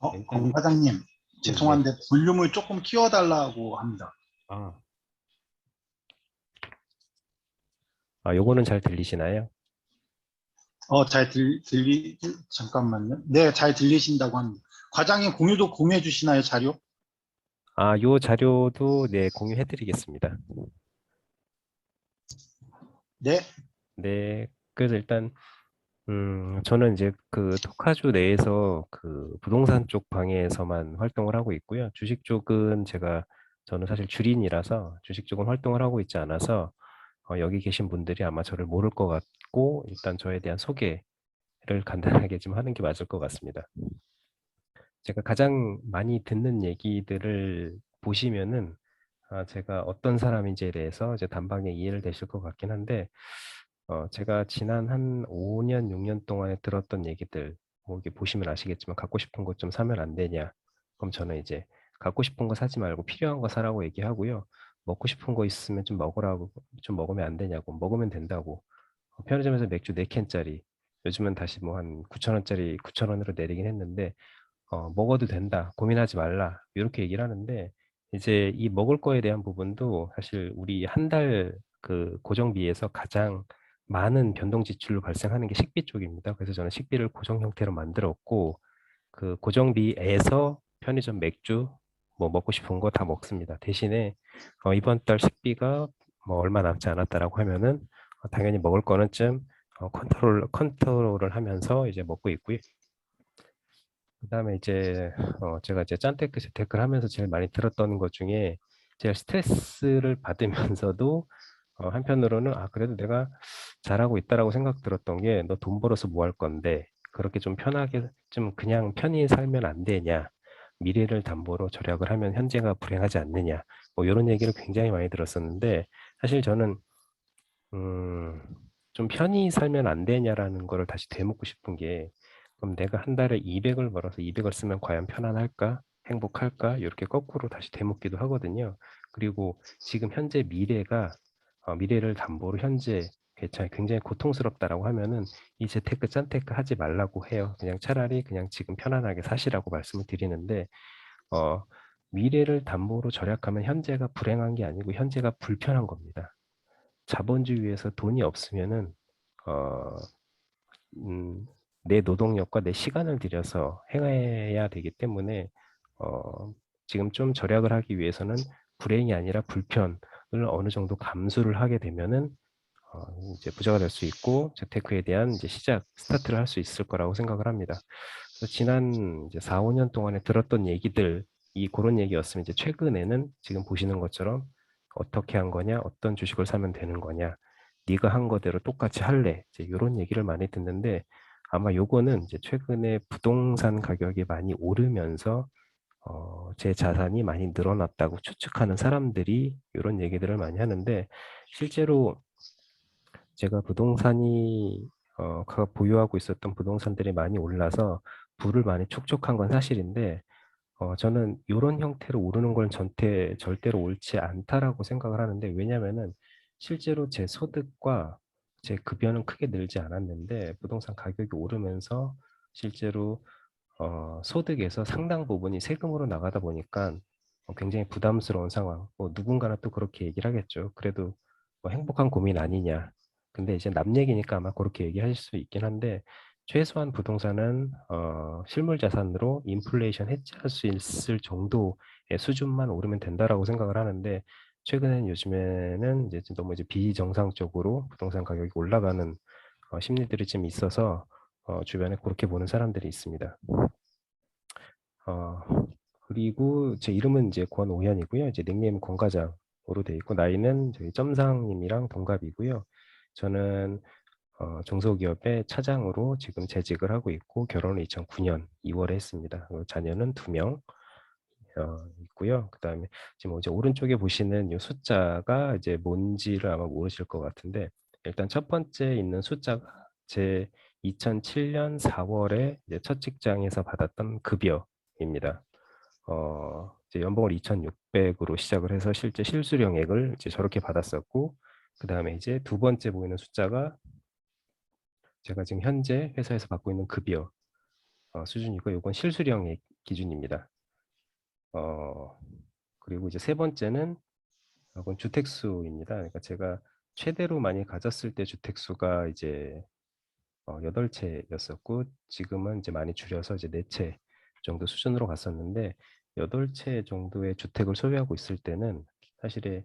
권 일단 과장님, 네네. 죄송한데 볼륨을 조금 키워달라고 합니다. 아, 요거는 잘 들리시나요? 잠깐만요. 네, 잘 들리신다고 합니다. 과장님 공유도 공유해 주시나요, 자료? 요 자료도 네, 공유해 드리겠습니다. 네, 네, 그래서 일단 저는 이제 그 토카주 내에서 그 부동산 쪽 방에서만 활동을 하고 있고요. 주식 쪽은 저는 사실 주린이라서 주식 쪽은 활동을 하고 있지 않아서 여기 계신 분들이 아마 저를 모를 것 같고 일단 저에 대한 소개를 간단하게 좀 하는 게 맞을 것 같습니다. 제가 가장 많이 듣는 얘기들을 보시면은 제가 어떤 사람인지에 대해서 이제 단방에 이해를 되실 것 같긴 한데 제가 지난 한 5년, 6년 동안에 들었던 얘기들 뭐 이게 보시면 아시겠지만 갖고 싶은 것 좀 사면 안 되냐? 그럼 저는 이제 갖고 싶은 거 사지 말고 필요한 거 사라고 얘기하고요. 먹고 싶은 거 있으면 좀 먹으라고 좀 먹으면 안 되냐고 먹으면 된다고 편의점에서 맥주 4캔짜리 요즘은 다시 뭐 한 9천 원짜리 9천 원으로 내리긴 했는데 먹어도 된다. 고민하지 말라. 이렇게 얘기를 하는데, 이제 이 먹을 거에 대한 부분도 사실 우리 한 달 그 고정비에서 가장 많은 변동 지출로 발생하는 게 식비 쪽입니다. 그래서 저는 식비를 고정 형태로 만들었고, 그 고정비에서 편의점 맥주, 뭐 먹고 싶은 거 다 먹습니다. 대신에 이번 달 식비가 뭐 얼마 남지 않았다라고 하면은 당연히 먹을 거는 좀 컨트롤을 하면서 이제 먹고 있고요. 그다음에 이제 제가 이제 짠테크 재테크를 하면서 제일 많이 들었던 것 중에 제가 스트레스를 받으면서도 한편으로는 그래도 내가 잘하고 있다라고 생각 들었던 게 너 돈 벌어서 뭐 할 건데 그렇게 좀 편하게 좀 그냥 편히 살면 안 되냐 미래를 담보로 절약을 하면 현재가 불행하지 않느냐 뭐 이런 얘기를 굉장히 많이 들었었는데 사실 저는 음, 좀 편히 살면 안 되냐라는 거를 다시 되묻고 싶은 게, 그럼 내가 한 달에 200을 벌어서 200을 쓰면 과연 편안할까? 행복할까? 이렇게 거꾸로 다시 되묻기도 하거든요. 그리고 지금 현재 미래를 담보로 현재 굉장히 고통스럽다라고 하면은 이 재테크, 짠테크 하지 말라고 해요. 그냥 차라리 그냥 지금 편안하게 사시라고 말씀을 드리는데, 어, 미래를 담보로 절약하면 현재가 불행한 게 아니고 현재가 불편한 겁니다. 자본주의에서 돈이 없으면은 어, 음, 내 노동력과 내 시간을 들여서 행해야 되기 때문에 어, 지금 좀 절약을 하기 위해서는 불행이 아니라 불편을 어느 정도 감수를 하게 되면은 어, 이제 부자가 될 수 있고 재테크에 대한 이제 스타트를 할 수 있을 거라고 생각을 합니다. 그래서 지난 이제 4, 5년 동안에 들었던 얘기들, 그런 얘기였으면 이제 최근에는 지금 보시는 것처럼 어떻게 한 거냐, 어떤 주식을 사면 되는 거냐, 네가 한 거대로 똑같이 할래, 이제 이런 얘기를 많이 듣는데 아마 요거는 이제 최근에 부동산 가격이 많이 오르면서 제 자산이 많이 늘어났다고 추측하는 사람들이 이런 얘기들을 많이 하는데 실제로 제가 보유하고 있었던 부동산들이 많이 올라서 부를 많이 축적한 건 사실인데, 저는 이런 형태로 오르는 건 절대로 옳지 않다라고 생각을 하는데, 왜냐면은 실제로 제 소득과 제 급여는 크게 늘지 않았는데, 부동산 가격이 오르면서 실제로 소득에서 상당 부분이 세금으로 나가다 보니까 굉장히 부담스러운 상황. 뭐 누군가는 또 그렇게 얘기를 하겠죠. 그래도 뭐 행복한 고민 아니냐. 근데 이제 남 얘기니까 아마 그렇게 얘기하실 수 있긴 한데 최소한 부동산은 실물 자산으로 인플레이션 해지할 수 있을 정도의 수준만 오르면 된다라고 생각을 하는데 최근엔 요즘에는 이제 좀 너무 이제 비정상적으로 부동산 가격이 올라가는 심리들이 좀 있어서 주변에 그렇게 보는 사람들이 있습니다. 어, 그리고 제 이름은 이제 권오현이고요. 이제 닉네임 권과장으로 돼 있고 나이는 저희 점상님이랑 동갑이고요. 저는 중소기업의 차장으로 지금 재직을 하고 있고 결혼을 2009년 2월에 했습니다. 그리고 자녀는 2명 있고요. 그다음에 지금 이제 오른쪽에 보시는 이 숫자가 이제 뭔지를 아마 모르실 것 같은데 일단 첫 번째 있는 숫자가 제 2007년 4월에 이제 첫 직장에서 받았던 급여입니다. 이제 연봉을 2,600으로 시작을 해서 실제 실수령액을 이제 저렇게 받았었고 그다음에 이제 두 번째 보이는 숫자가 제가 지금 현재 회사에서 받고 있는 급여 수준이고 이건 실수령액 기준입니다. 그리고 이제 세 번째는 그건 주택수입니다. 그러니까 제가 최대로 많이 가졌을 때 주택수가 이제 8채였었고 지금은 이제 많이 줄여서 이제 4채 정도 수준으로 갔었는데 8채 정도의 주택을 소유하고 있을 때는 사실에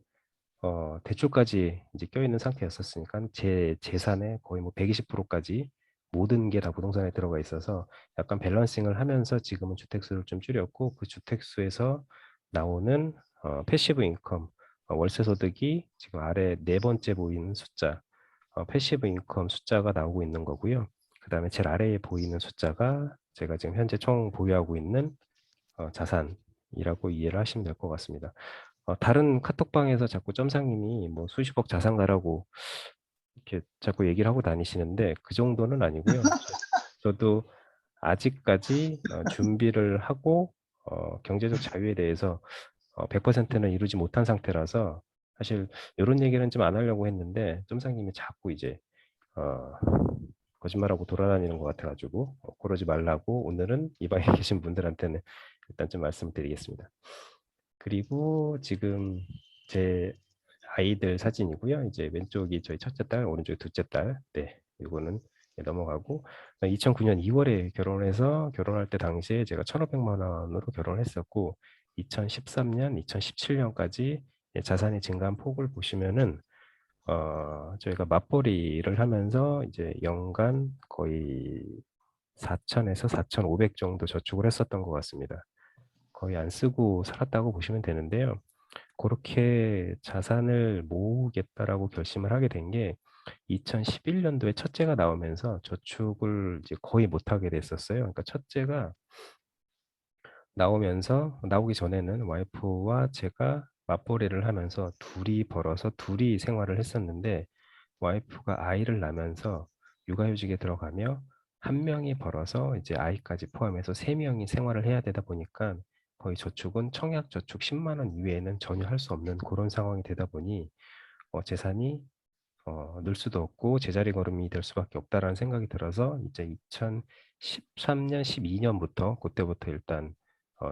대출까지 이제 껴있는 상태였었으니까 제 재산의 거의 뭐 120%까지 모든 게 다 부동산에 들어가 있어서 약간 밸런싱을 하면서 지금은 주택수를 좀 줄였고 그 주택수에서 나오는 패시브 인컴, 월세 소득이 지금 아래 네 번째 보이는 숫자, 패시브 인컴 숫자가 나오고 있는 거고요. 그 다음에 제일 아래에 보이는 숫자가 제가 지금 현재 총 보유하고 있는 자산이라고 이해를 하시면 될 것 같습니다. 다른 카톡방에서 자꾸 점상님이 뭐 수십억 자산가라고 이렇게 자꾸 얘기를 하고 다니시는데 그 정도는 아니고요. 저도 아직까지 준비를 하고 경제적 자유에 대해서 100%는 이루지 못한 상태라서 사실 이런 얘기는 좀 안 하려고 했는데 점상님이 자꾸 이제 어, 거짓말하고 돌아다니는 것 같아가지고 그러지 말라고 오늘은 이 방에 계신 분들한테는 일단 좀 말씀드리겠습니다. 그리고 지금 제 아이들 사진이고요. 이제 왼쪽이 저희 첫째 딸, 오른쪽이 둘째 딸. 네, 이거는 넘어가고 2009년 2월에 결혼해서 결혼할 때 당시에 제가 1,500만 원으로 결혼을 했었고 2013년, 2017년까지 자산이 증가한 폭을 보시면은 저희가 맞벌이를 하면서 이제 연간 거의 4천에서 4,500 정도 저축을 했었던 것 같습니다. 거의 안 쓰고 살았다고 보시면 되는데요. 그렇게 자산을 모으겠다라고 결심을 하게 된 게 2011년도에 첫째가 나오면서 저축을 이제 거의 못하게 됐었어요. 그러니까 첫째가 나오기 전에는 와이프와 제가 맞벌이를 하면서 둘이 벌어서 둘이 생활을 했었는데 와이프가 아이를 낳으면서 육아휴직에 들어가며 한 명이 벌어서 이제 아이까지 포함해서 세 명이 생활을 해야 되다 보니까 거의 저축은 청약 저축 10만 원 이외에는 전혀 할 수 없는 그런 상황이 되다 보니 재산이 늘 수도 없고 제자리 걸음이 될 수밖에 없다라는 생각이 들어서 이제 2013년, 12년부터 그때부터 일단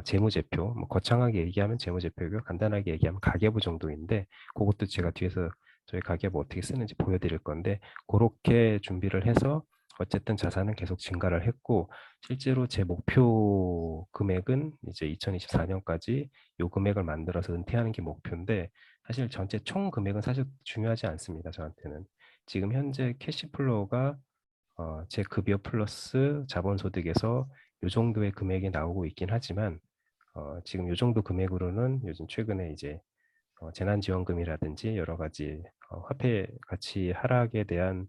재무제표, 뭐 거창하게 얘기하면 재무제표고요. 간단하게 얘기하면 가계부 정도인데 그것도 제가 뒤에서 저희 가계부 어떻게 쓰는지 보여드릴 건데 그렇게 준비를 해서 어쨌든 자산은 계속 증가를 했고 실제로 제 목표 금액은 이제 2024년까지 요 금액을 만들어서 은퇴하는 게 목표인데 사실 전체 총 금액은 사실 중요하지 않습니다. 저한테는. 지금 현재 캐시플로우가 제 급여 플러스 자본소득에서 요 정도의 금액이 나오고 있긴 하지만 지금 요 정도 금액으로는 요즘 최근에 이제 재난지원금이라든지 여러 가지 화폐 가치 하락에 대한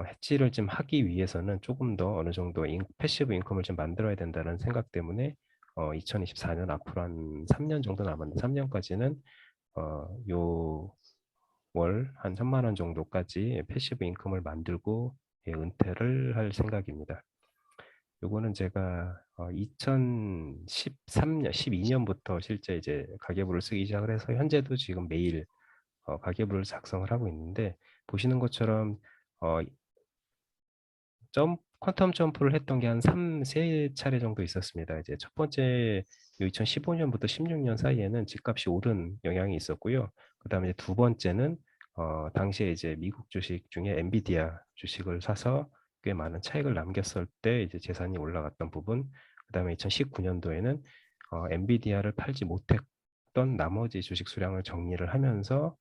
해지를 좀 하기 위해서는 조금 더 어느 정도 패시브 인컴을 좀 만들어야 된다는 생각 때문에 2024년 앞으로 한 3년 정도 남았는데 3년까지는 요 월 한 3만 원 정도까지 패시브 인컴을 만들고 은퇴를 할 생각입니다. 요거는 제가 2013년, 12년부터 실제 이제 가계부를 쓰기 시작을 해서 현재도 지금 매일 가계부를 작성을 하고 있는데 보시는 것처럼 어, 퀀텀 점프를 했던 게 한 3차례 정도 있었습니다. 이제 첫 번째 2015년부터 16년 사이에는 집값이 오른 영향이 있었고요. 그다음에 두 번째는 당시에 이제 미국 주식 중에 엔비디아 주식을 사서 꽤 많은 차익을 남겼을 때 이제 재산이 올라갔던 부분. 그다음에 2019년도에는 엔비디아를 팔지 못했던 나머지 주식 수량을 정리를 하면서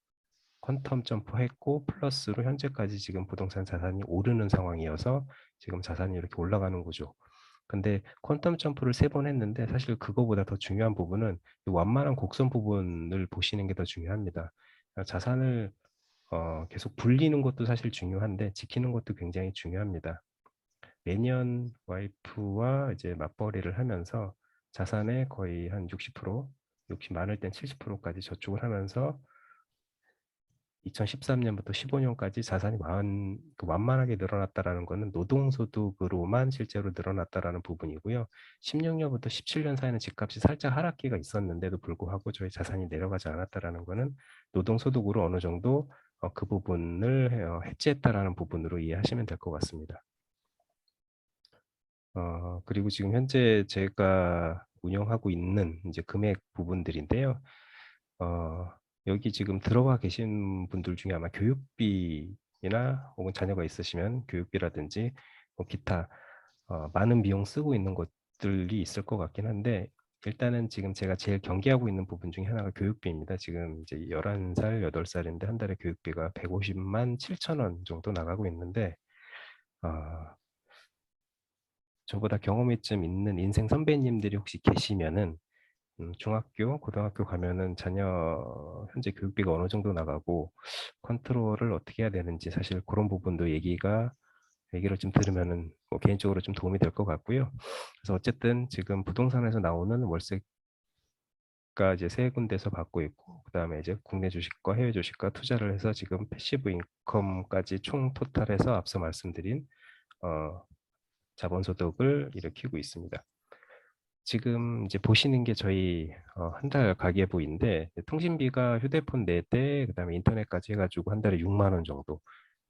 퀀텀 점프했고 플러스로 현재까지 지금 부동산 자산이 오르는 상황이어서 지금 자산이 이렇게 올라가는 거죠. 근데 퀀텀 점프를 3번 했는데 사실 그거보다 더 중요한 부분은 이 완만한 곡선 부분을 보시는 게 더 중요합니다. 자산을 계속 불리는 것도 사실 중요한데 지키는 것도 굉장히 중요합니다. 매년 와이프와 이제 맞벌이를 하면서 자산의 거의 한 60%, 60 많을 땐 70%까지 저축을 하면서 2013년부터 15년까지 자산이 완만하게 늘어났다라는 것은 노동소득으로만 실제로 늘어났다라는 부분이고요. 16년부터 17년 사이에는 집값이 살짝 하락기가 있었는데도 불구하고 저희 자산이 내려가지 않았다라는 것은 노동소득으로 어느 정도 그 부분을 해지했다라는 부분으로 이해하시면 될 것 같습니다. 그리고 지금 현재 제가 운영하고 있는 이제 금액 부분들인데요. 여기 지금 들어와 계신 분들 중에 아마 교육비나 혹은 자녀가 있으시면 교육비라든지 뭐 기타 많은 비용 쓰고 있는 것들이 있을 것 같긴 한데 일단은 지금 제가 제일 경계하고 있는 부분 중에 하나가 교육비입니다. 지금 이제 11살, 8살인데 한 달에 교육비가 150만 7천 원 정도 나가고 있는데 저보다 경험이 좀 있는 인생 선배님들이 혹시 계시면은 중학교, 고등학교 가면은 자녀 현재 교육비가 어느 정도 나가고 컨트롤을 어떻게 해야 되는지 사실 그런 부분도 얘기를 좀 들으면은 뭐 개인적으로 좀 도움이 될 것 같고요. 그래서 어쨌든 지금 부동산에서 나오는 월세가 이제 세 군데서 받고 있고 그다음에 이제 국내 주식과 해외 주식과 투자를 해서 지금 패시브 인컴까지 총 토탈해서 앞서 말씀드린 어, 자본소득을 일으키고 있습니다. 지금 이제 보시는 게 저희 한 달 가계부인데 통신비가 휴대폰 4대 그다음에 인터넷까지 해가지고 한 달에 6만 원 정도.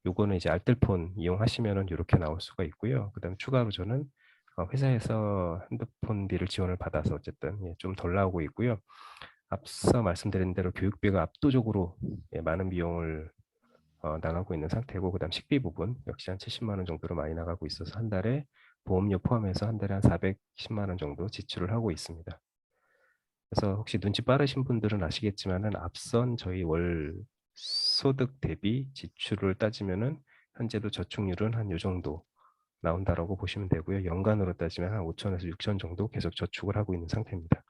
요거는 이제 알뜰폰 이용하시면은 이렇게 나올 수가 있고요. 그다음 추가로 저는 회사에서 핸드폰비를 지원을 받아서 어쨌든 좀 덜 나오고 있고요. 앞서 말씀드린 대로 교육비가 압도적으로 많은 비용을 나가고 있는 상태고 그다음 식비 부분 역시 한 70만 원 정도로 많이 나가고 있어서 한 달에 보험료 포함해서 한 달에 한 410만 원 정도 지출을 하고 있습니다. 그래서 혹시 눈치 빠르신 분들은 아시겠지만은 앞선 저희 월 소득 대비 지출을 따지면은 현재도 저축률은 한 요 정도 나온다라고 보시면 되고요. 연간으로 따지면 한 5천에서 6천 정도 계속 저축을 하고 있는 상태입니다.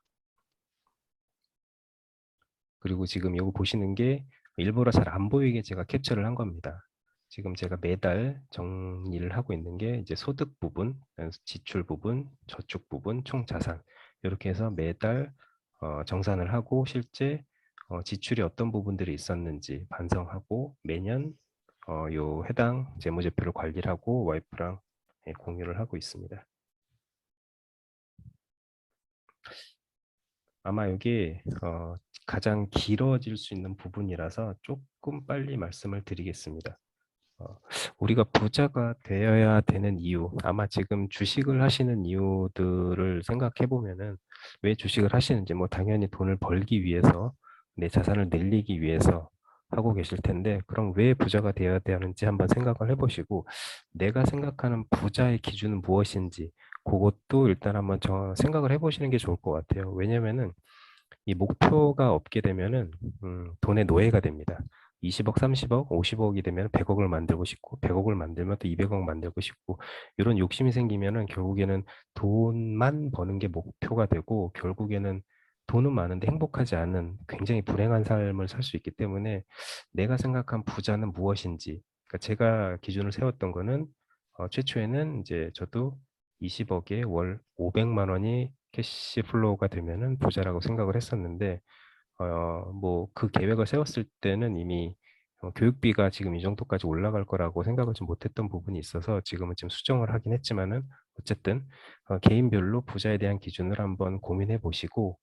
그리고 지금 이거 보시는 게 일부러 잘 안 보이게 제가 캡처를 한 겁니다. 지금 제가 매달 정리를 하고 있는 게 이제 소득 부분, 지출 부분, 저축 부분, 총 자산 이렇게 해서 매달 정산을 하고 실제 지출이 어떤 부분들이 있었는지 반성하고 매년 요 해당 재무제표를 관리를 하고 와이프랑 공유를 하고 있습니다. 아마 여기 가장 길어질 수 있는 부분이라서 조금 빨리 말씀을 드리겠습니다. 우리가 부자가 되어야 되는 이유, 아마 지금 주식을 하시는 이유들을 생각해 보면은 왜 주식을 하시는지, 뭐 당연히 돈을 벌기 위해서, 내 자산을 늘리기 위해서 하고 계실 텐데, 그럼 왜 부자가 되어야 되는지 한번 생각을 해보시고, 내가 생각하는 부자의 기준은 무엇인지, 그것도 일단 한번 생각을 해보시는 게 좋을 것 같아요. 왜냐면은 이 목표가 없게 되면은 돈의 노예가 됩니다. 20억, 30억, 50억이 되면 100억을 만들고 싶고 100억을 만들면 또 200억 만들고 싶고 이런 욕심이 생기면은 결국에는 돈만 버는 게 목표가 되고 결국에는 돈은 많은데 행복하지 않은 굉장히 불행한 삶을 살 수 있기 때문에 내가 생각한 부자는 무엇인지 그러니까 제가 기준을 세웠던 거는 최초에는 이제 저도 20억에 월 500만 원이 캐시 플로우가 되면은 부자라고 생각을 했었는데 뭐 그 계획을 세웠을 때는 이미 교육비가 지금 이 정도까지 올라갈 거라고 생각을 좀 못했던 부분이 있어서 지금은 좀 수정을 하긴 했지만은 어쨌든 개인별로 부자에 대한 기준을 한번 고민해 보시고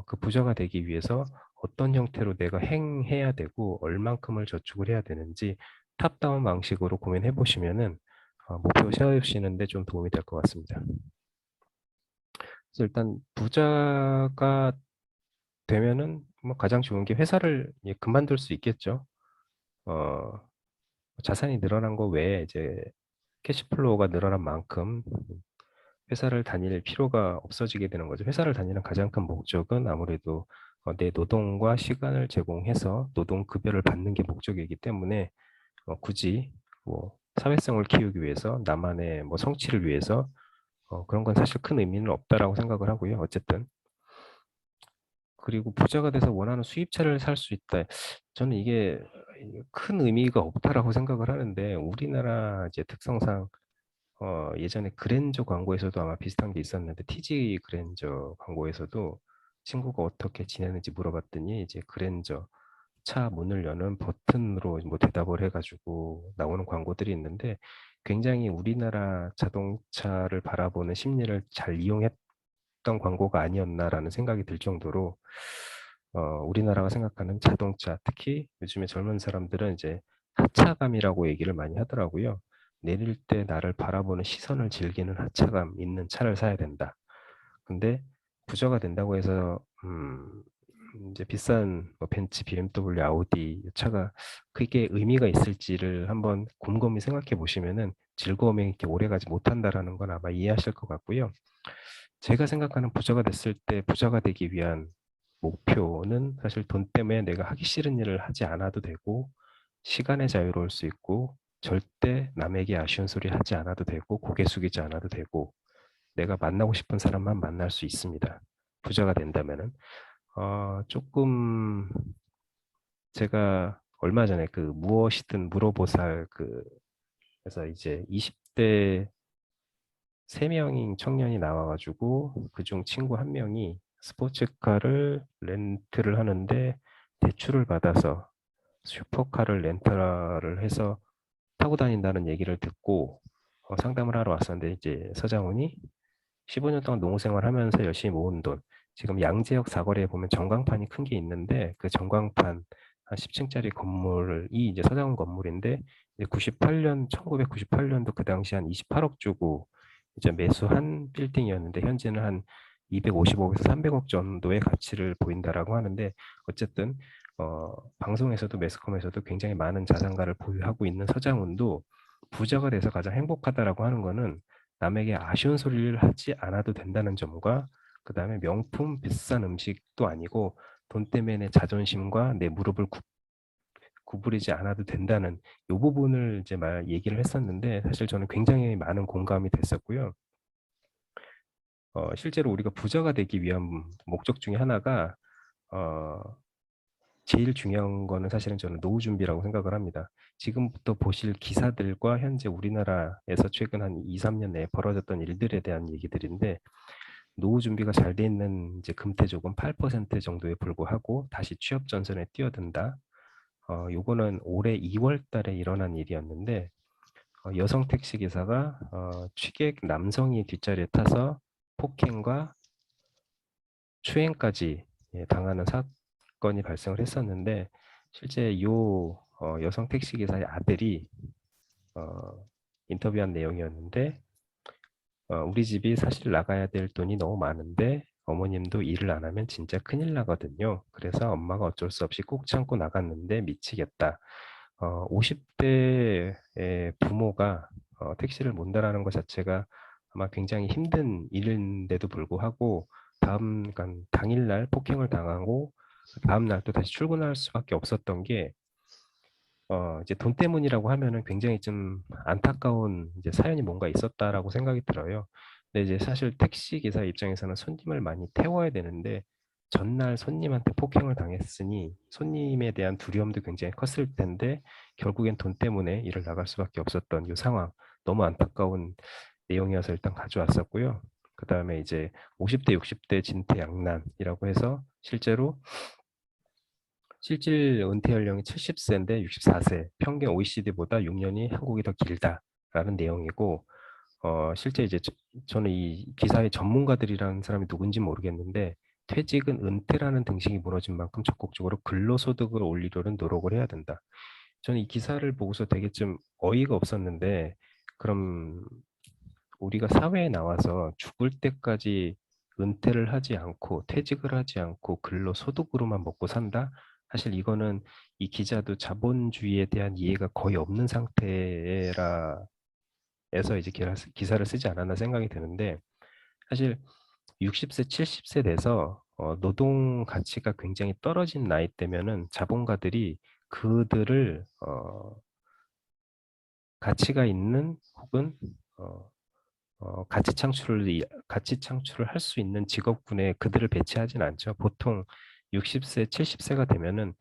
그 부자가 되기 위해서 어떤 형태로 내가 행해야 되고 얼만큼을 저축을 해야 되는지 탑다운 방식으로 고민해 보시면은 목표 세우시는데 좀 도움이 될 것 같습니다. 그래서 일단 부자가 되면은 뭐 가장 좋은 게 회사를 그만둘 수 있겠죠. 어, 자산이 늘어난 거 외에 이제 캐시플로우가 늘어난 만큼 회사를 다닐 필요가 없어지게 되는 거죠. 회사를 다니는 가장 큰 목적은 아무래도 내 노동과 시간을 제공해서 노동급여를 받는 게 목적이기 때문에 굳이 뭐 사회성을 키우기 위해서 나만의 뭐 성취를 위해서 그런 건 사실 큰 의미는 없다라고 생각을 하고요. 어쨌든 그리고 부자가 돼서 원하는 수입차를 살 수 있다. 저는 이게 큰 의미가 없다라고 생각을 하는데 우리나라 이제 특성상 예전에 그랜저 광고에서도 아마 비슷한 게 있었는데 TG 그랜저 광고에서도 친구가 어떻게 지내는지 물어봤더니 이제 그랜저 차 문을 여는 버튼으로 뭐 대답을 해가지고 나오는 광고들이 있는데 굉장히 우리나라 자동차를 바라보는 심리를 잘 이용했던 광고가 아니었나라는 생각이 들 정도로 우리나라가 생각하는 자동차, 특히 요즘에 젊은 사람들은 이제 하차감이라고 얘기를 많이 하더라고요. 내릴 때 나를 바라보는 시선을 즐기는 하차감 있는 차를 사야 된다. 근데 부자가 된다고 해서 이제 비싼 뭐 벤츠, BMW, 아우디 이 차가 그게 의미가 있을지를 한번 곰곰이 생각해 보시면은 즐거움이 이렇게 오래가지 못한다라는 건 아마 이해하실 것 같고요. 제가 생각하는 부자가 됐을 때 부자가 되기 위한 목표는 사실 돈 때문에 내가 하기 싫은 일을 하지 않아도 되고 시간의 자유로울 수 있고 절대 남에게 아쉬운 소리 하지 않아도 되고 고개 숙이지 않아도 되고 내가 만나고 싶은 사람만 만날 수 있습니다. 부자가 된다면은 조금 제가 얼마 전에 그 무엇이든 물어보살 그래서 이제 20대 3명인 청년이 나와가지고 그중 친구 한 명이 스포츠카를 렌트를 하는데 대출을 받아서 슈퍼카를 렌트를 해서 타고 다닌다는 얘기를 듣고 상담을 하러 왔었는데 이제 서장훈이 15년 동안 농구생활 하면서 열심히 모은 돈 지금 양재역 사거리에 보면 전광판이 큰 게 있는데 그 전광판 한 10층짜리 건물이 이제 서장훈 건물인데 이제 98년 1998년도 그 당시 한 28억 주고 이제 매수한 빌딩이었는데 현재는 한 250억에서 300억 정도의 가치를 보인다라고 하는데 어쨌든 방송에서도 매스컴에서도 굉장히 많은 자산가를 보유하고 있는 서장훈도 부자가 돼서 가장 행복하다라고 하는 거는 남에게 아쉬운 소리를 하지 않아도 된다는 점과 그다음에 명품 비싼 음식도 아니고 돈 때문에 내 자존심과 내 무릎을 구부리지 않아도 된다는 이 부분을 이제 얘기를 했었는데 사실 저는 굉장히 많은 공감이 됐었고요. 실제로 우리가 부자가 되기 위한 목적 중에 하나가 제일 중요한 거는 사실은 저는 노후 준비라고 생각을 합니다. 지금부터 보실 기사들과 현재 우리나라에서 최근 한 2, 3년 내에 벌어졌던 일들에 대한 얘기들인데 노후 준비가 잘 돼 있는 이제 금태조금 8% 정도에 불과하고 다시 취업 전선에 뛰어든다. 요거는 올해 2월 달에 일어난 일이었는데 여성 택시 기사가 취객 남성이 뒷자리에 타서 폭행과 추행까지 당하는 사건이 발생을 했었는데 실제 요 여성 택시 기사의 아들이 인터뷰한 내용이었는데 우리 집이 사실 나가야 될 돈이 너무 많은데 어머님도 일을 안 하면 진짜 큰일 나거든요. 그래서 엄마가 어쩔 수 없이 꾹 참고 나갔는데 미치겠다. 50대의 부모가 택시를 몬다라는 것 자체가 아마 굉장히 힘든 일인데도 불구하고 그러니까 당일날 폭행을 당하고 다음 날 또 다시 출근할 수밖에 없었던 게 이제 돈 때문이라고 하면은 굉장히 좀 안타까운 이제 사연이 뭔가 있었다라고 생각이 들어요. 근데 이제 사실 택시 기사 입장에서는 손님을 많이 태워야 되는데 전날 손님한테 폭행을 당했으니 손님에 대한 두려움도 굉장히 컸을 텐데 결국엔 돈 때문에 일을 나갈 수밖에 없었던 이 상황 너무 안타까운 내용이어서 일단 가져왔었고요. 그 다음에 이제 50대, 60대 진퇴양난이라고 해서 실제로 실질 은퇴 연령이 70세인데 64세, 평균 OECD보다 6년이 한국이 더 길다라는 내용이고, 실제 이제 저는 이 기사의 전문가들이라는 사람이 누군지 모르겠는데, 퇴직은 은퇴라는 등식이 무너진 만큼 적극적으로 근로소득을 올리려는 노력을 해야 된다. 저는 이 기사를 보고서 되게 좀 어이가 없었는데, 그럼 우리가 사회에 나와서 죽을 때까지 은퇴를 하지 않고 퇴직을 하지 않고 근로소득으로만 먹고 산다? 사실 이거는 이 기자도 자본주의에 대한 이해가 거의 없는 상태라 에서 이제 기사를 쓰지 않았나 생각이 드는데 사실 60세, 70세 돼서 노동 가치가 굉장히 떨어진 나이 때면은 자본가들이 그들을 가치가 있는 혹은 가치 창출을 할 수 있는 직업군에 그들을 배치하진 않죠. 보통 60세, 70세가 되면은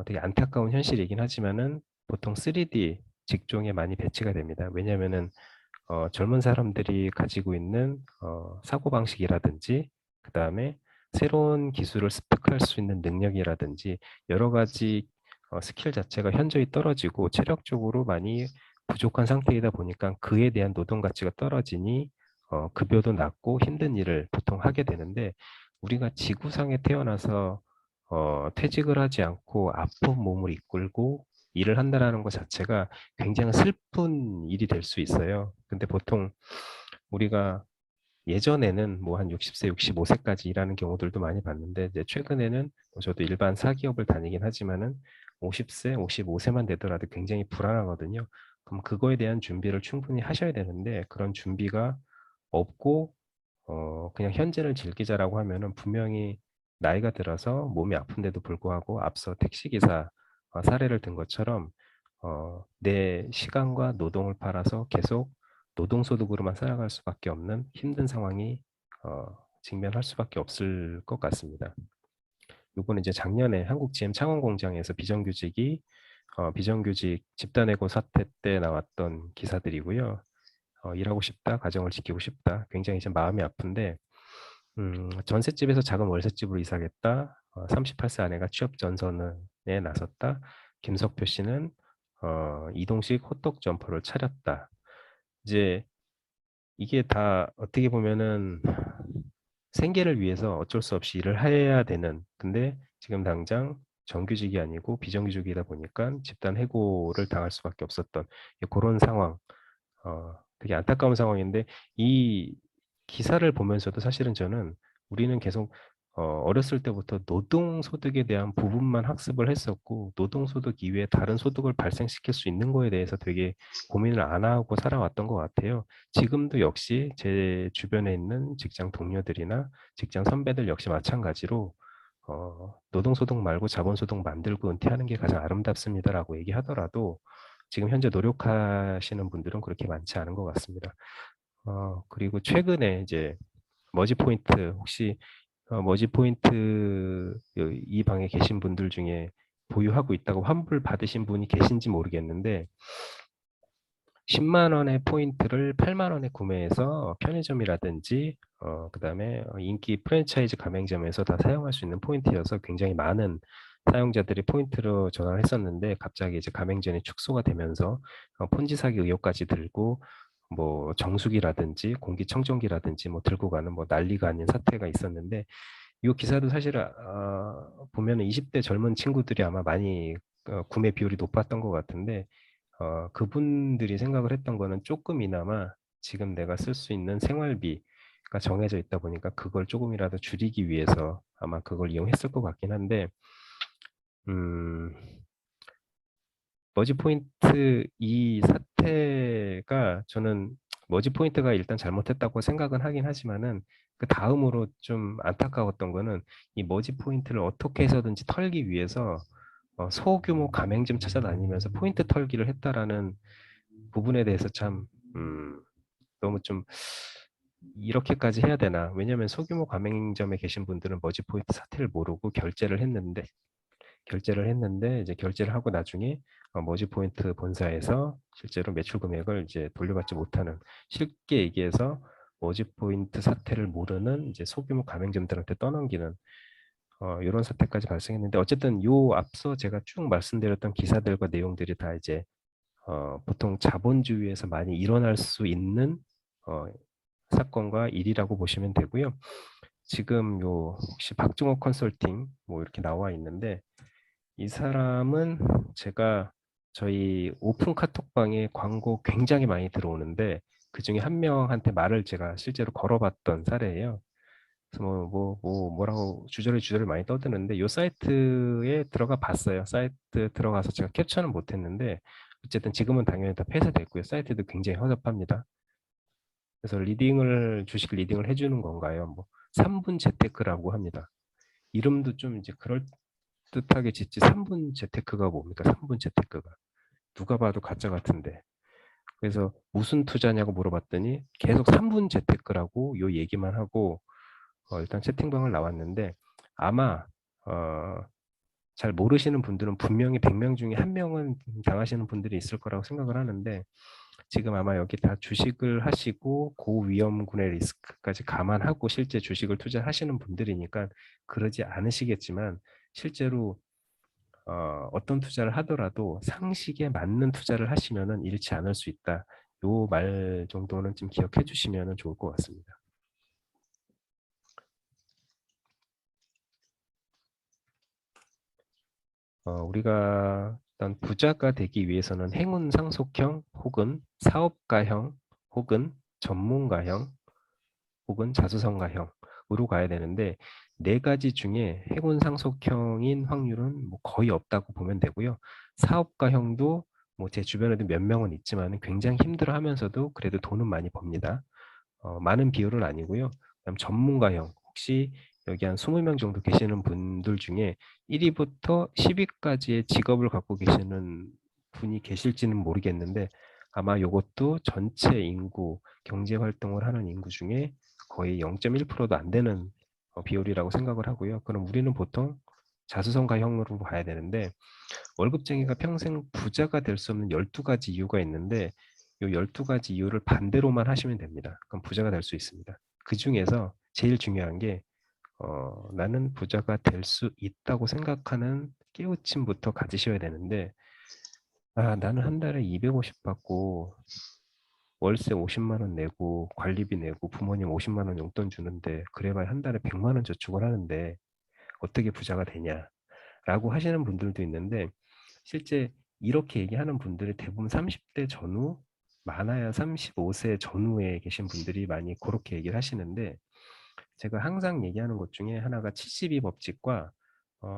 되게 안타까운 현실이긴 하지만은 보통 3D 직종에 많이 배치가 됩니다. 왜냐하면은 젊은 사람들이 가지고 있는 사고방식이라든지 그 다음에 새로운 기술을 습득할 수 있는 능력이라든지 여러 가지 스킬 자체가 현저히 떨어지고 체력적으로 많이 부족한 상태이다 보니까 그에 대한 노동 가치가 떨어지니 급여도 낮고 힘든 일을 보통 하게 되는데 우리가 지구상에 태어나서 퇴직을 하지 않고 아픈 몸을 이끌고 일을 한다는 것 자체가 굉장히 슬픈 일이 될 수 있어요. 근데 보통 우리가 예전에는 뭐 한 60세, 65세까지 일하는 경우들도 많이 봤는데 이제 최근에는 뭐 저도 일반 사기업을 다니긴 하지만은 50세, 55세만 되더라도 굉장히 불안하거든요. 그럼 그거에 대한 준비를 충분히 하셔야 되는데 그런 준비가 없고 그냥 현재를 즐기자라고 하면은 분명히 나이가 들어서 몸이 아픈데도 불구하고 앞서 택시기사 사례를 든 것처럼 내 시간과 노동을 팔아서 계속 노동소득으로만 살아갈 수밖에 없는 힘든 상황이 직면할 수밖에 없을 것 같습니다. 요거는 이제 작년에 한국 GM 창원공장에서 비정규직 집단해고 사태 때 나왔던 기사들이고요. 일하고 싶다, 가정을 지키고 싶다. 굉장히 이제 마음이 아픈데 전셋집에서 작은 월셋집으로 이사하겠다. 38세 아내가 취업 전선에 나섰다. 김석표 씨는 이동식 호떡 점포를 차렸다. 이제 이게 다 어떻게 보면은 생계를 위해서 어쩔 수 없이 일을 해야 되는, 근데 지금 당장 정규직이 아니고 비정규직이다 보니까 집단 해고를 당할 수밖에 없었던 그런 상황, 되게 안타까운 상황인데 이 기사를 보면서도 사실은 저는 우리는 계속 어렸을 때부터 노동소득에 대한 부분만 학습을 했었고 노동소득 이외에 다른 소득을 발생시킬 수 있는 거에 대해서 되게 고민을 안 하고 살아왔던 것 같아요. 지금도 역시 제 주변에 있는 직장 동료들이나 직장 선배들 역시 마찬가지로 노동소득 말고 자본소득 만들고 은퇴하는 게 가장 아름답습니다라고 얘기하더라도 지금 현재 노력하시는 분들은 그렇게 많지 않은 것 같습니다. 그리고 최근에 이제 머지포인트 혹시 머지포인트 이 방에 계신 분들 중에 보유하고 있다고 환불 받으신 분이 계신지 모르겠는데 10만 원의 포인트를 8만 원에 구매해서 편의점이라든지 그다음에 인기 프랜차이즈 가맹점에서 다 사용할 수 있는 포인트여서 굉장히 많은 사용자들이 포인트로 전환을 했었는데 갑자기 이제 가맹점이 축소가 되면서 폰지 사기 의혹까지 들고 뭐 정수기라든지 공기청정기라든지 뭐 들고 가는 뭐 난리가 아닌 사태가 있었는데 이 기사도 사실 보면은 20대 젊은 친구들이 아마 많이 구매 비율이 높았던 것 같은데 그분들이 생각을 했던 거는 조금이나마 지금 내가 쓸 수 있는 생활비가 정해져 있다 보니까 그걸 조금이라도 줄이기 위해서 아마 그걸 이용했을 것 같긴 한데 음, 머지포인트 이 사태가 저는 머지포인트가 일단 잘못했다고 생각은 하긴 하지만은 그 다음으로 좀 안타까웠던 거는 이 머지포인트를 어떻게 해서든지 털기 위해서 소규모 가맹점 찾아다니면서 포인트 털기를 했다라는 부분에 대해서 참 너무 좀 이렇게까지 해야 되나? 왜냐하면 소규모 가맹점에 계신 분들은 머지포인트 사태를 모르고 결제를 했는데 이제 결제를 하고 나중에 머지포인트 본사에서 실제로 매출 금액을 이제 돌려받지 못하는, 쉽게 얘기해서 머지포인트 사태를 모르는 이제 소규모 가맹점들한테 떠넘기는 이런 사태까지 발생했는데 어쨌든 요 앞서 제가 쭉 말씀드렸던 기사들과 내용들이 다 이제 보통 자본주의에서 많이 일어날 수 있는 어, 사건과 일이라고 보시면 되고요. 지금 요 혹시 박종호 컨설팅 뭐 이렇게 나와 있는데 이 사람은 제가 저희 오픈 카톡방에 광고 굉장히 많이 들어오는데 그중에 한 명한테 말을 제가 실제로 걸어봤던 사례예요. 그래서 뭐라고 주저리 많이 떠드는데 이 사이트에 들어가 봤어요. 사이트 들어가서 제가 캡처는 못했는데 어쨌든 지금은 당연히 다 폐쇄됐고요. 사이트도 굉장히 허접합니다. 그래서 주식 리딩을 해주는 건가요? 뭐 3분 재테크라고 합니다. 이름도 좀 이제 그럴듯하게 짓지 3분 재테크가 뭡니까? 3분 재테크가. 누가 봐도 가짜 같은데. 그래서 무슨 투자냐고 물어봤더니 계속 3분 재테크라고 요 얘기만 하고 일단 채팅방을 나왔는데 아마 잘 모르시는 분들은 분명히 100명 중에 한 명은 당하시는 분들이 있을 거라고 생각을 하는데 지금 아마 여기 다 주식을 하시고 고위험군의 리스크까지 감안하고 실제 주식을 투자하시는 분들이니까 그러지 않으시겠지만 실제로 어떤 투자를 하더라도 상식에 맞는 투자를 하시면은 잃지 않을 수 있다. 요 말 정도는 좀 기억해 주시면 좋을 것 같습니다. 우리가 일단 부자가 되기 위해서는 행운 상속형 혹은 사업가형 혹은 전문가형 혹은 자수성가형으로 가야 되는데 네 가지 중에 해군 상속형인 확률은 뭐 거의 없다고 보면 되고요. 사업가형도 뭐 제 주변에도 몇 명은 있지만 굉장히 힘들어하면서도 그래도 돈은 많이 법니다. 많은 비율은 아니고요. 그다음 전문가형 혹시 여기 한 20명 정도 계시는 분들 중에 1위부터 10위까지의 직업을 갖고 계시는 분이 계실지는 모르겠는데 아마 요것도 전체 인구, 경제 활동을 하는 인구 중에 거의 0.1%도 안 되는 비율이라고 생각을 하고요. 그럼 우리는 보통 자수성가형으로 봐야 되는데 월급쟁이가 평생 부자가 될 수 없는 12가지 이유가 있는데 이 12가지 이유를 반대로만 하시면 됩니다. 그럼 부자가 될 수 있습니다. 그 중에서 제일 중요한 게 나는 부자가 될 수 있다고 생각하는 깨우침부터 가지셔야 되는데 나는 한 달에 250 받고 월세 50만 원 내고 관리비 내고 부모님 50만 원 용돈 주는데 그래봐야 한 달에 100만 원 저축을 하는데 어떻게 부자가 되냐라고 하시는 분들도 있는데 실제 이렇게 얘기하는 분들이 대부분 30대 전후, 많아야 35세 전후에 계신 분들이 많이 그렇게 얘기를 하시는데 제가 항상 얘기하는 것 중에 하나가 72 법칙과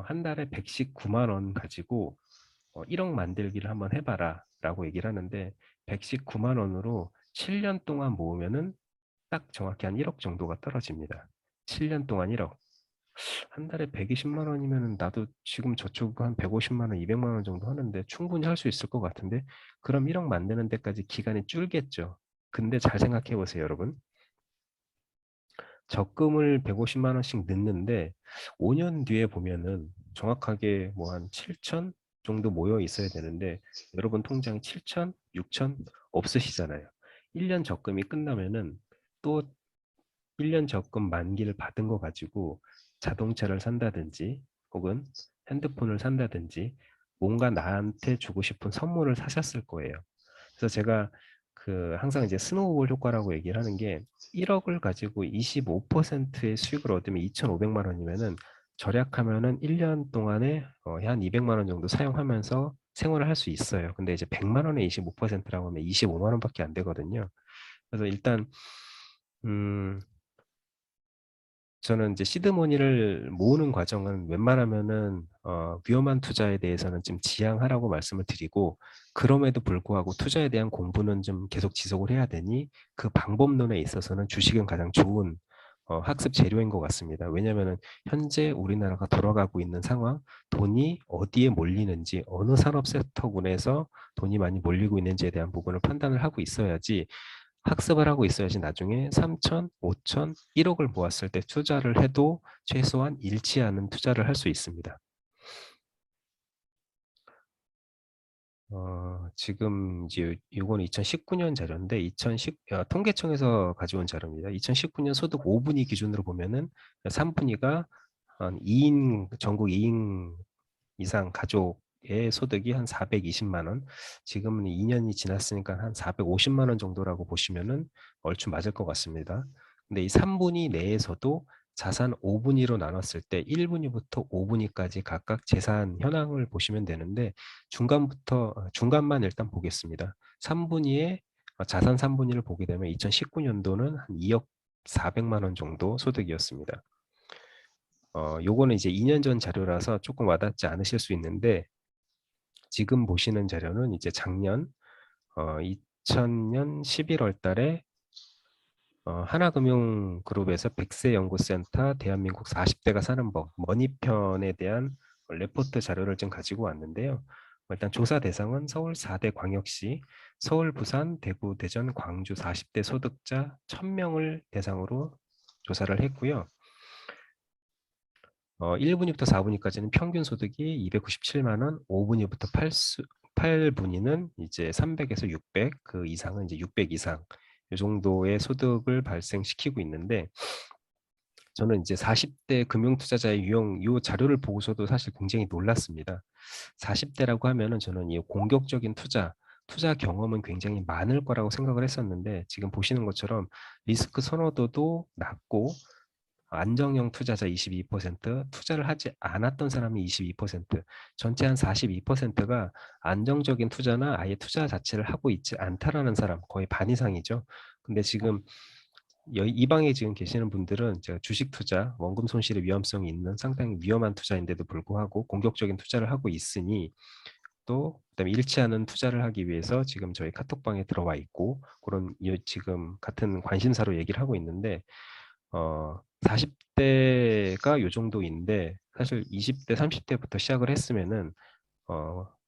한 달에 119만 원 가지고 1억 만들기를 한번 해봐라 라고 얘기를 하는데 119만 원으로 7년 동안 모으면은 딱 정확히 한 1억 정도가 떨어집니다. 7년 동안 1억. 한 달에 120만 원이면 나도 지금 저축 한 150만 원, 200만 원 정도 하는데 충분히 할 수 있을 것 같은데 그럼 1억 만드는 데까지 기간이 줄겠죠. 근데 잘 생각해 보세요, 여러분. 적금을 150만 원씩 넣는데 5년 뒤에 보면은 정확하게 뭐 한 7천 정도 모여 있어야 되는데 여러분 통장에 7천, 6천 없으시잖아요. 1년 적금이 끝나면은 또 1년 적금 만기를 받은 거 가지고 자동차를 산다든지 혹은 핸드폰을 산다든지 뭔가 나한테 주고 싶은 선물을 사셨을 거예요. 그래서 제가 항상 이제 스노우볼 효과라고 얘기를 하는 게 1억을 가지고 25%의 수익을 얻으면 2,500만 원이면은 절약하면은 1년 동안에 한 200만 원 정도 사용하면서 생활을 할 수 있어요. 근데 이제 100만 원에 25%라고 하면 25만 원밖에 안 되거든요. 그래서 일단 음, 저는 이제 시드머니를 모으는 과정은 웬만하면은 위험한 투자에 대해서는 좀 지양하라고 말씀을 드리고 그럼에도 불구하고 투자에 대한 공부는 좀 계속 지속을 해야 되니 그 방법론에 있어서는 주식은 가장 좋은 학습 재료인 것 같습니다. 왜냐하면은 현재 우리나라가 돌아가고 있는 상황, 돈이 어디에 몰리는지 어느 산업 섹터군에서 돈이 많이 몰리고 있는지에 대한 부분을 판단을 하고 있어야지 학습을 하고 있어야지 나중에 3천, 5천, 1억을 모았을 때 투자를 해도 최소한 잃지 않은 투자를 할 수 있습니다. 지금 이제 이건 2019년 자료인데 통계청에서 가져온 자료입니다. 2019년 소득 5분위 기준으로 보면은 3분위가 한 2인 전국 2인 이상 가족의 소득이 한 420만 원. 지금은 2년이 지났으니까 한 450만 원 정도라고 보시면은 얼추 맞을 것 같습니다. 근데 이 3분위 내에서도 자산 5분위로 나눴을 때 1분위부터 5분위까지 각각 재산 현황을 보시면 되는데 중간만 일단 보겠습니다. 3분위에 자산 3분위를 보게 되면 2019년도는 한 2억 400만 원 정도 소득이었습니다. 요거는 이제 2년 전 자료라서 조금 와닿지 않으실 수 있는데 지금 보시는 자료는 이제 작년 2000년 11월 달에 하나금융그룹에서 백세 연구센터 대한민국 40대가 사는 법 머니편에 대한 레포트 자료를 좀 가지고 왔는데요. 일단 조사 대상은 서울 4대 광역시, 서울, 부산, 대구, 대전, 광주 40대 소득자 1000명을 대상으로 조사를 했고요. 1분위부터 4분위까지는 평균 소득이 297만 원, 5분위부터 8분위는 이제 300에서 600, 그 이상은 이제 600 이상 이 정도의 소득을 발생시키고 있는데 저는 이제 40대 금융투자자의 유형 이 자료를 보고서도 사실 굉장히 놀랐습니다. 40대라고 하면은 저는 이 공격적인 투자 경험은 굉장히 많을 거라고 생각을 했었는데 지금 보시는 것처럼 리스크 선호도도 낮고 안정형 투자자 22%, 투자를 하지 않았던 사람이 22%, 전체 한 42%가 안정적인 투자나 아예 투자 자체를 하고 있지 않다라는 사람 거의 반 이상이죠. 근데 지금 이 방에 지금 계시는 분들은 제가 주식 투자, 원금 손실의 위험성이 있는 상당히 위험한 투자인데도 불구하고 공격적인 투자를 하고 있으니 또 그다음에 잃지 않은 투자를 하기 위해서 지금 저희 카톡방에 들어와 있고 그런 지금 같은 관심사로 얘기를 하고 있는데 40대가 요 정도인데 사실 20대, 30대부터 시작을 했으면은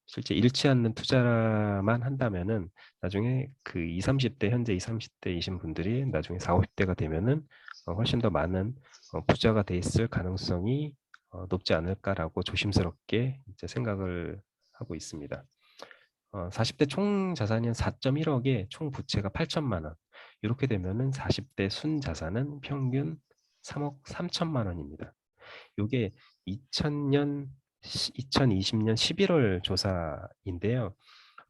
실제 잃지 않는 투자만 한다면은 나중에 그 20, 30대 현재 20, 30대이신 분들이 나중에 40, 50대가 되면은 훨씬 더 많은 부자가 돼 있을 가능성이 높지 않을까라고 조심스럽게 이제 생각을 하고 있습니다. 40대 총 자산이 4.1억에 총 부채가 8천만 원. 이렇게 되면은 40대 순 자산은 평균 3억 3천만 원입니다. 이게 2020년 11월 조사인데요.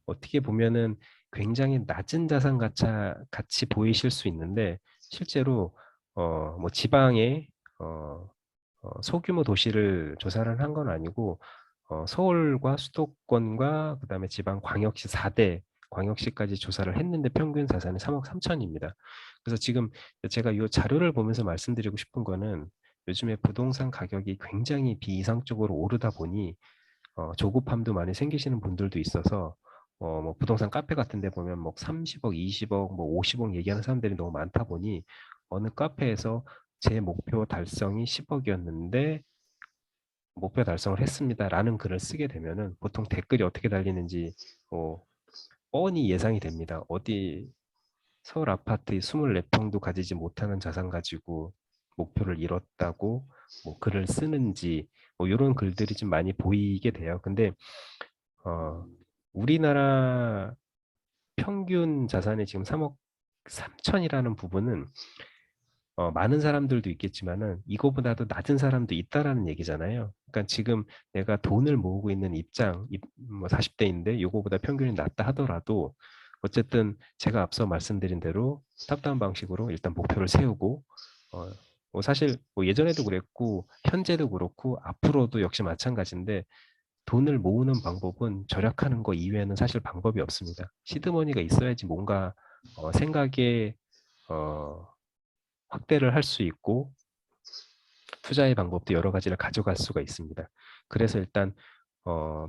어떻게 보면은 굉장히 낮은 자산 같이 보이실 수 있는데 실제로 뭐 지방의 소규모 도시를 조사를 한 건 아니고 서울과 수도권과 그다음에 지방 광역시 4대 광역시까지 조사를 했는데 평균 자산이 3억 3천입니다. 그래서 지금 제가 이 자료를 보면서 말씀드리고 싶은 거는 요즘에 부동산 가격이 굉장히 비이상적으로 오르다 보니 조급함도 많이 생기시는 분들도 있어서 뭐 부동산 카페 같은 데 보면 뭐 30억, 20억, 뭐 50억 얘기하는 사람들이 너무 많다 보니 어느 카페에서 제 목표 달성이 10억이었는데 목표 달성을 했습니다라는 글을 쓰게 되면은 보통 댓글이 어떻게 달리는지 뻔히 예상이 됩니다. 어디 서울 아파트 24평도 가지지 못하는 자산 가지고 목표를 이뤘다고 뭐 글을 쓰는지 뭐 이런 글들이 좀 많이 보이게 돼요. 근데 우리나라 평균 자산이 지금 3억 3천이라는 부분은 많은 사람들도 있겠지만은 이거보다도 낮은 사람도 있다라는 얘기잖아요. 그러니까 지금 내가 돈을 모으고 있는 뭐 40대인데 이거보다 평균이 낮다 하더라도 어쨌든 제가 앞서 말씀드린 대로 탑다운 방식으로 일단 목표를 세우고 뭐 사실 뭐 예전에도 그랬고 현재도 그렇고 앞으로도 역시 마찬가지인데 돈을 모으는 방법은 절약하는 거 이외에는 사실 방법이 없습니다. 시드머니가 있어야지 뭔가 생각에 어, 확대를 할 수 있고 투자의 방법도 여러 가지를 가져갈 수가 있습니다. 그래서 일단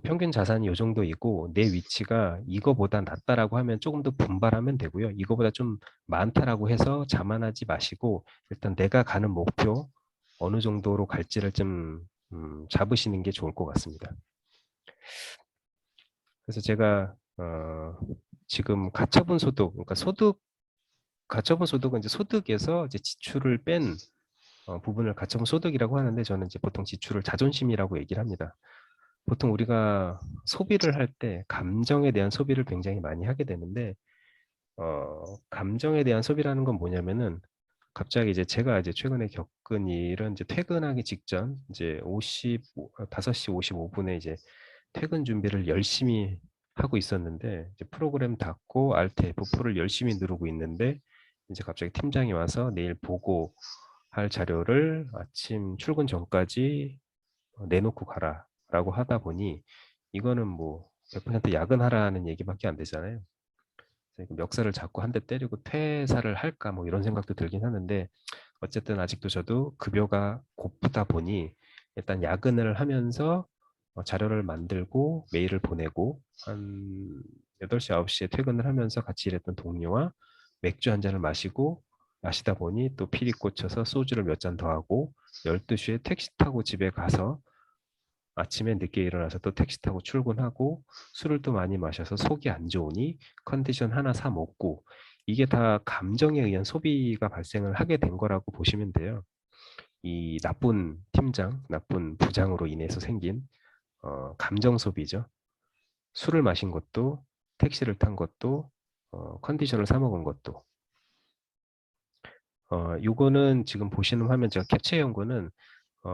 평균 자산이 이 정도이고 내 위치가 이거보다 낮다라고 하면 조금 더 분발하면 되고요. 이거보다 좀 많다라고 해서 자만하지 마시고 일단 내가 가는 목표 어느 정도로 갈지를 좀 잡으시는 게 좋을 것 같습니다. 그래서 제가 지금 가처분 소득, 그러니까 가처분 소득은 이제 소득에서 이제 지출을 뺀 부분을 가처분 소득이라고 하는데 저는 이제 보통 지출을 자존심이라고 얘기를 합니다. 보통 우리가 소비를 할 때 감정에 대한 소비를 굉장히 많이 하게 되는데 감정에 대한 소비라는 건 뭐냐면은 갑자기 이제 제가 이제 최근에 겪은 일은 이제 퇴근하기 직전 이제 5시 55분에 이제 퇴근 준비를 열심히 하고 있었는데 이제 프로그램 닫고 Alt F4를 열심히 누르고 있는데 이제 갑자기 팀장이 와서 내일 보고할 자료를 아침 출근 전까지 내놓고 가라라고 하다 보니 이거는 뭐 100% 야근하라는 얘기밖에 안 되잖아요. 멱살을 잡고 한 대 때리고 퇴사를 할까 뭐 이런 생각도 들긴 하는데 어쨌든 아직도 저도 급여가 고프다 보니 일단 야근을 하면서 자료를 만들고 메일을 보내고 한 8시, 9시에 퇴근을 하면서 같이 일했던 동료와 맥주 한 잔을 마시다 보니 또 필이 꽂혀서 소주를 몇 잔 더 하고 12시에 택시 타고 집에 가서 아침에 늦게 일어나서 또 택시 타고 출근하고 술을 또 많이 마셔서 속이 안 좋으니 컨디션 하나 사 먹고 이게 다 감정에 의한 소비가 발생을 하게 된 거라고 보시면 돼요. 이 나쁜 팀장, 나쁜 부장으로 인해서 생긴 감정 소비죠. 술을 마신 것도 택시를 탄 것도 컨디션을 사 먹은 것도 요거는 지금 보시는 화면 제가 캡처해 온 거는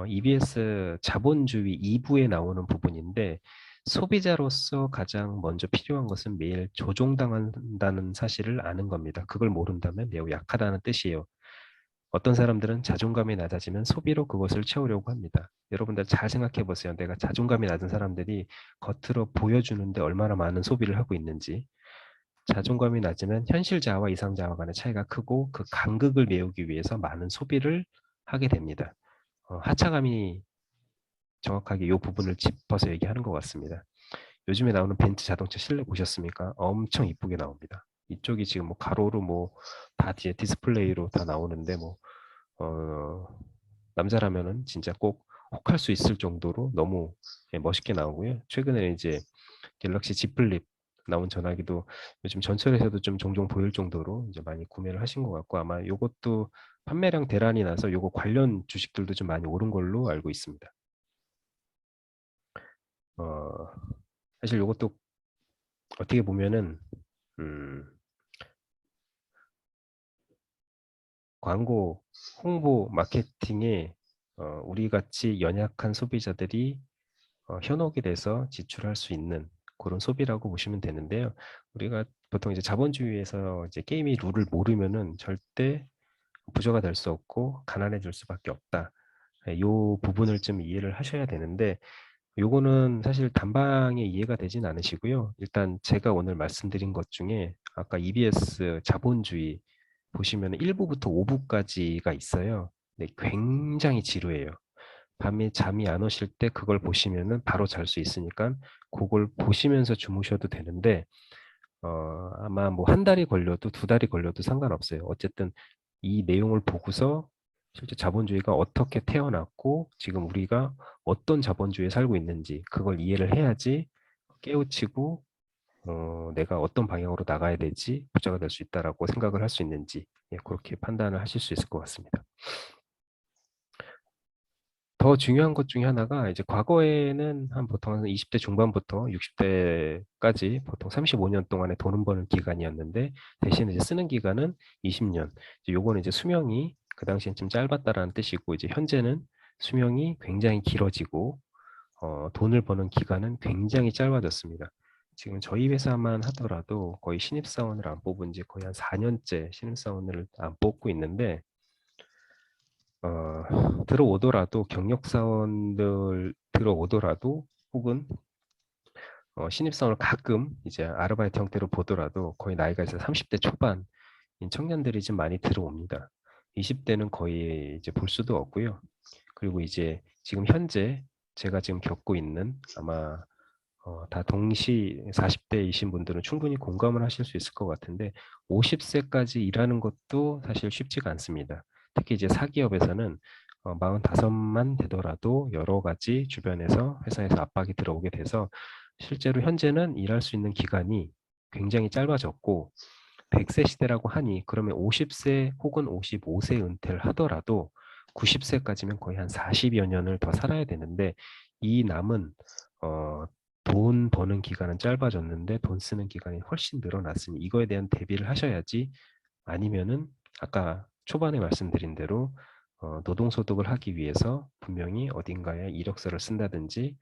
EBS 자본주의 2부에 나오는 부분인데 소비자로서 가장 먼저 필요한 것은 매일 조종당한다는 사실을 아는 겁니다. 그걸 모른다면 매우 약하다는 뜻이에요. 어떤 사람들은 자존감이 낮아지면 소비로 그것을 채우려고 합니다. 여러분들 잘 생각해 보세요. 내가 자존감이 낮은 사람들이 겉으로 보여주는데 얼마나 많은 소비를 하고 있는지. 자존감이 낮으면 현실자와 이상자와 간의 차이가 크고 그 간극을 메우기 위해서 많은 소비를 하게 됩니다. 하차감이 정확하게 이 부분을 짚어서 얘기하는 것 같습니다. 요즘에 나오는 벤츠 자동차 실내 보셨습니까? 엄청 이쁘게 나옵니다. 이쪽이 지금 뭐 가로로 뭐 다 뒤에 디스플레이로 다 나오는데 뭐 남자라면은 진짜 꼭 혹할 수 있을 정도로 너무 멋있게 나오고요. 최근에 이제 갤럭시 Z 플립 나온 전화기도 요즘 전철에서도 좀 종종 보일 정도로 이제 많이 구매를 하신 것 같고 아마 요것도 판매량 대란이 나서 요거 관련 주식들도 좀 많이 오른 걸로 알고 있습니다. 사실 요것도 어떻게 보면은 광고, 홍보, 마케팅에 우리 같이 연약한 소비자들이 현혹이 돼서 지출할 수 있는 그런 소비라고 보시면 되는데요. 우리가 보통 이제 자본주의에서 이제 게임이 룰을 모르면은 절대 부자가 될 수 없고 가난해질 수밖에 없다. 이 부분을 좀 이해를 하셔야 되는데 요거는 사실 단방에 이해가 되진 않으시고요. 일단 제가 오늘 말씀드린 것 중에 아까 EBS 자본주의 보시면 1부부터 5부까지가 있어요. 네, 굉장히 지루해요. 밤에 잠이 안 오실 때 그걸 보시면은 바로 잘 수 있으니까 그걸 보시면서 주무셔도 되는데 아마 뭐 한 달이 걸려도 두 달이 걸려도 상관없어요. 어쨌든 이 내용을 보고서 실제 자본주의가 어떻게 태어났고 지금 우리가 어떤 자본주의에 살고 있는지 그걸 이해를 해야지 깨우치고 내가 어떤 방향으로 나가야 되지 부자가 될 수 있다라고 생각을 할 수 있는지 그렇게 판단을 하실 수 있을 것 같습니다. 더 중요한 것 중에 하나가 이제 과거에는 한 보통 한 20대 중반부터 60대까지 보통 35년 동안에 돈을 버는 기간이었는데 대신 이제 쓰는 기간은 20년. 이제 요거는 이제 수명이 그 당시엔 좀 짧았다라는 뜻이고 이제 현재는 수명이 굉장히 길어지고 돈을 버는 기간은 굉장히 짧아졌습니다. 지금 저희 회사만 하더라도 거의 신입사원을 안 뽑은 지 거의 한 4년째 신입사원을 안 뽑고 있는데 들어오더라도 경력사원들 들어오더라도 혹은 신입사원을 가끔 이제 아르바이트 형태로 보더라도 거의 나이가 이제 30대 초반인 청년들이 좀 많이 들어옵니다. 20대는 거의 이제 볼 수도 없고요. 그리고 이제 지금 현재 제가 지금 겪고 있는 아마 다 동시 40대이신 분들은 충분히 공감을 하실 수 있을 것 같은데 50세까지 일하는 것도 사실 쉽지가 않습니다. 특히 이제 사기업에서는 45만 되더라도 여러 가지 주변에서 회사에서 압박이 들어오게 돼서 실제로 현재는 일할 수 있는 기간이 굉장히 짧아졌고 100세 시대라고 하니 그러면 50세 혹은 55세 은퇴를 하더라도 90세까지면 거의 한 40여 년을 더 살아야 되는데 이 남은 돈 버는 기간은 짧아졌는데 돈 쓰는 기간이 훨씬 늘어났으니 이거에 대한 대비를 하셔야지 아니면은 아까 초반에 말씀드린 대로 노동소득을 하기 위해서 분명히 어딘가에 이력서를 쓴다든지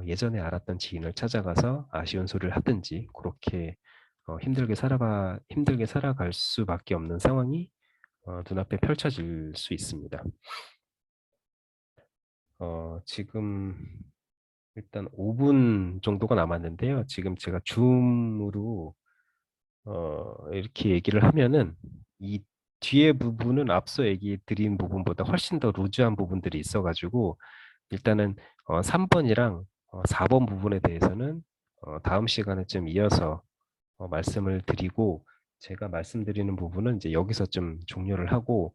예전에 알았던 지인을 찾아가서 아쉬운 소리를 하든지 그렇게 힘들게 살아갈 수밖에 없는 상황이 눈앞에 펼쳐질 수 있습니다. 지금 일단 5분 정도가 남았는데요. 지금 제가 줌으로 이렇게 얘기를 하면은 이 뒤에 부분은 앞서 얘기 드린 부분보다 훨씬 더 루즈한 부분들이 있어가지고 일단은 3번이랑 4번 부분에 대해서는 다음 시간에 좀 이어서 말씀을 드리고 제가 말씀드리는 부분은 이제 여기서 좀 종료를 하고